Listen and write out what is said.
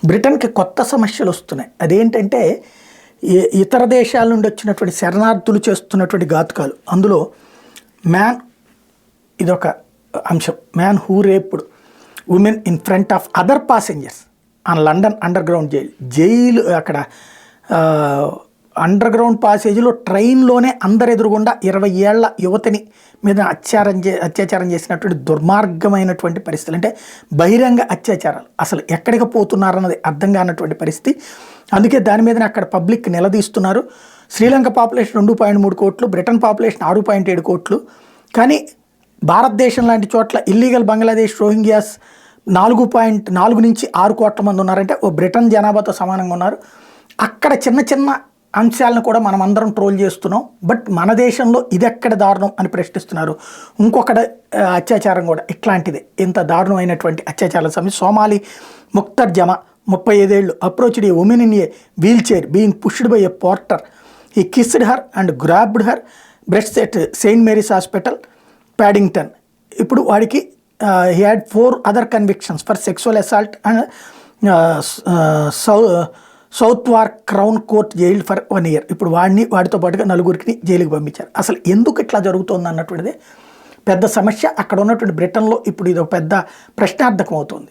బ్రిటన్‌కి కొత్త సమస్యలొస్తున్నాయి. అదేంటంటే ఇతర దేశాల నుండి వచ్చినటువంటి శరణార్థులు చేస్తున్నటువంటి ఘాతుకాలు. అందులో మ్యాన్ ఇదొక అంశం. Man who raped women in front of other passengers on London underground jail అక్కడ అండర్‌గ్రౌండ్ పాసేజ్‌లో ట్రైన్‌లోనే అందరెదురుగుండా 20 ఏళ్ల యువతిని మీద అత్యాచారం చేసినటువంటి దుర్మార్గమైనటువంటి పరిస్థితులు. అంటే బహిరంగ అత్యాచారాలు. అసలు ఎక్కడికి పోతున్నారన్నది అర్థం కానటువంటి పరిస్థితి. అందుకే దాని మీదనే అక్కడ పబ్లిక్ నిలదీస్తున్నారు. శ్రీలంక పాపులేషన్ 2.3 కోట్లు, బ్రిటన్ పాపులేషన్ 6.7 కోట్లు. కానీ భారతదేశం లాంటి చోట్ల ఇల్లీగల్ బంగ్లాదేశ్ రోహింగ్యాస్ 4.4 నుంచి 6 కోట్ల మంది ఉన్నారంటే ఓ బ్రిటన్ జనాభాతో సమానంగా ఉన్నారు. అక్కడ చిన్న చిన్న అంశాలను కూడా మనం అందరం ట్రోల్ చేస్తున్నాం. బట్ మన దేశంలో ఇదెక్కడ దారుణం అని ప్రశ్నిస్తున్నారు. ఇంకొకటి అత్యాచారం కూడా ఇట్లాంటిదే. ఇంత దారుణమైనటువంటి అత్యాచారాల సమస్య. సోమాలి ముక్తర్ జమా 35 ఏళ్ళు approached a woman in a wheelchair being pushed by a porter. He kissed her and grabbed her breasts at Saint Mary's hospital Paddington. ఇప్పుడు వాడికి he had 4 other convictions for sexual assault and Southwark Crown Court jailed for 1 year. ఇప్పుడు వాడితో పాటుగా 4 జైలుకి పంపించారు. అసలు ఎందుకు ఇట్లా జరుగుతుంది అన్నటువంటిది పెద్ద సమస్య. అక్కడ ఉన్నటువంటి బ్రిటన్లో ఇప్పుడు ఇది ఒక పెద్ద ప్రశ్నార్థకం అవుతుంది.